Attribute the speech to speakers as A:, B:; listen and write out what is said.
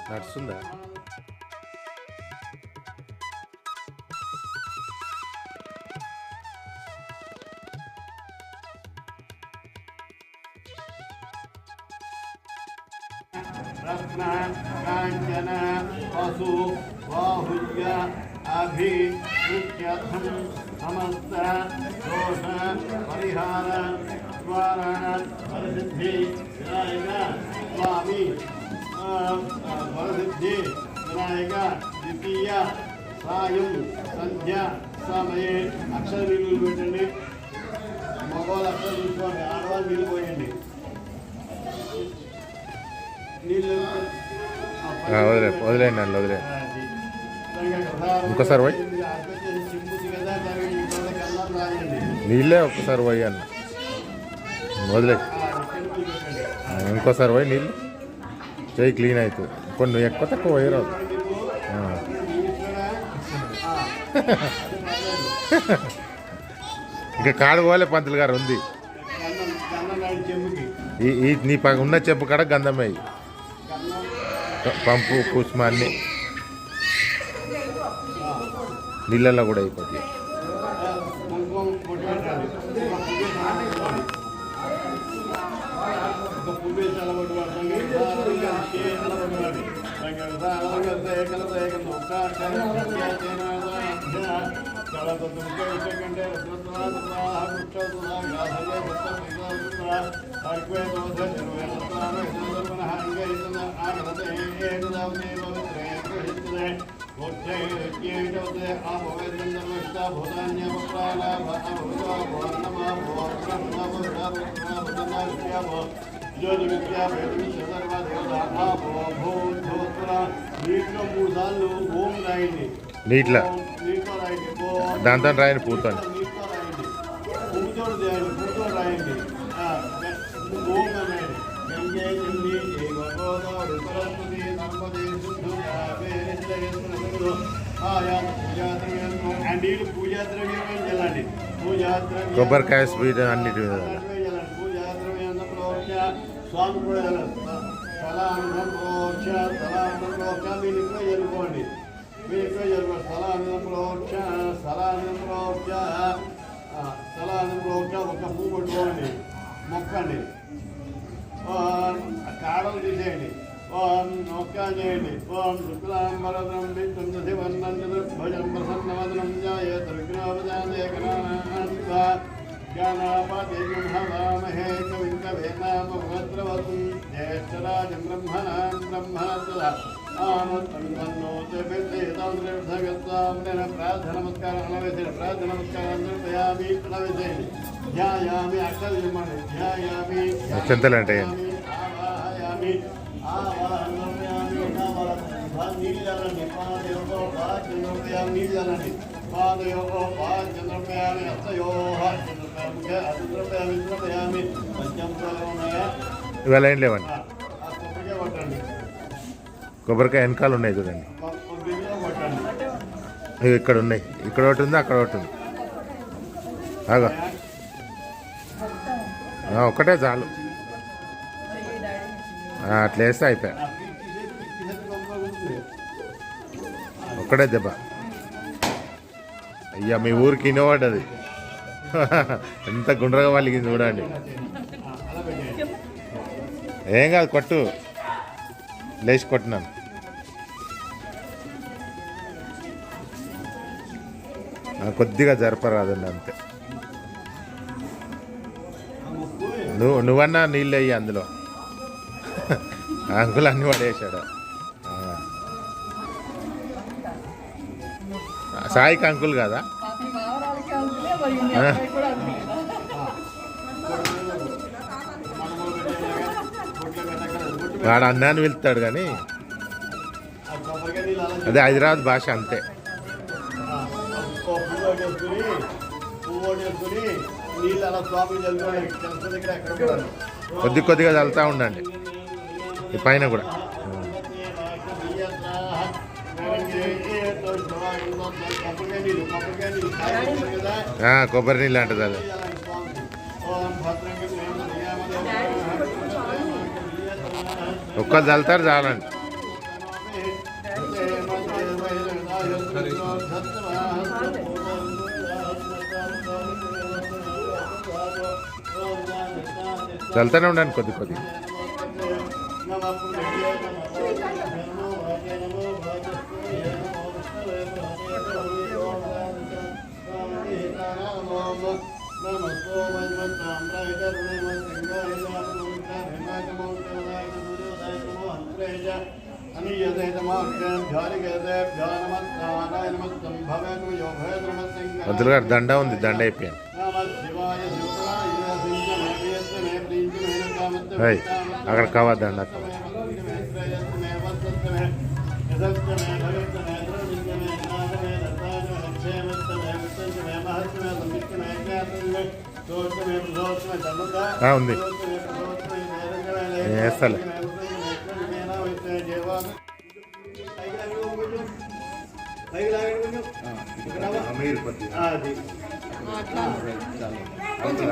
A: నడుస్తుందా?
B: రత్న కాంచన పశు బాహుల్య అభివృత్యర్థం సమస్త దోష పరిహార ద్వారా వరసిద్ధి వినాయక స్వామి వరసిద్ధి వినాయక ద్వితీయ సాయం సంధ్య సమయే అక్షర నీళ్ళు పెట్టండి. మగవాళ్ళు అక్షర చూసుకోండి, ఆడవాళ్ళు నీళ్ళు పోయండి.
A: వదిలేండి అండి, వదిలే. ఇంకోసారి పోయి నీళ్ళే ఒక్కసారి పోయి అన్న, వదిలే. ఇంకోసారి పోయి నీళ్ళు చేయి క్లీన్ అవుతుంది. కొన్ని ఎక్కువ తక్కువ పోయరాదు. ఇంకా కాడు పోలే పంతులు గారు ఉంది. ఈ నీ ఉన్న చెప్పు కాడ గంధమే పంపు కుసుమ అన్నీ నీళ్ళల్లో కూడా అయిపోతాయి. నీటిలో దాంతో రాయండి, పూర్తోని కొబ్బరికాయ స్వీట్ అన్నిటి
B: స్వామి కూడా స్థలానందం ప్రోక్ష మీరు ఇక్కడ వెళ్ళిపోండి. మీరు ఇక్కడ వెళ్ళిపో స్థలానందం ప్రోక్ష ఒక పువ్వు పట్టుకోండి, మొక్కండి, కాడలు తీసేయండి, నొక్క చేయండి. ఓం శుక్లాంబరం విష్ణువర్ణం చతుర్భుజం ప్రసన్నవదనం ధ్యాయేత్ విఘ్నోపశాంతేకనాథ ज्ञानापादेकं हवामहे कविं कवीनामभद्रवतं ज्येष्ठराजं ब्रह्मणां ब्रह्मणस्पदा आमत्तन्नोतेभिर्देतान्त्रिभगत्वां प्रार्थनमस्कारान् ध्यायामि अक्षरजन्मानि ध्यायामि आवाहयामि నీళ్ళని నీళ్ళని పాదయో చంద్రపయామి హస్తయో చంద్రపయామి
A: ఇవాళ ఏం లేవండి. కొబ్బరికాయ వెనకాల ఉన్నాయి చూడండి, ఇవి ఇక్కడ ఉన్నాయి. ఇక్కడ ఒకటి ఉంది, అక్కడ ఒకటి ఉంది. ఆగా ఒక్కటే చాలు, అట్లా వేస్తే అయిపోయా. ఒక్కడే దెబ్బ. అయ్యా మీ ఊరికి ఇనవాడది ఎంత గుండ్రగా వాళ్ళకి చూడండి. ఏం కాదు, కొట్టు, లేచి కొట్టినాను. కొద్దిగా జరపరాదండి అంతే. నువ్వన్నా నీళ్ళు అయ్యి అందులో అంకుల్ అన్ని పడేసాడు. సాయికి అంకుల్ కదా, వాడు అన్నాన్ని వెళ్తాడు కానీ అదే హైదరాబాద్ భాష అంతే. కొద్దిగా చల్లుతూ ఉండండి ఈ పైన కూడా. కొబ్బరి నీళ్ళు అంటది అది. ఒక్కరు చల్లుతారు చాలండి. చల్తానే ఉండండి కొద్ది కొద్ది. మంత్రులు గారు దండ ఉంది, దండ అయిపోయాను. అక్కడ కావా దండ ఉంది, వేస్తాలే.
C: కొంచెం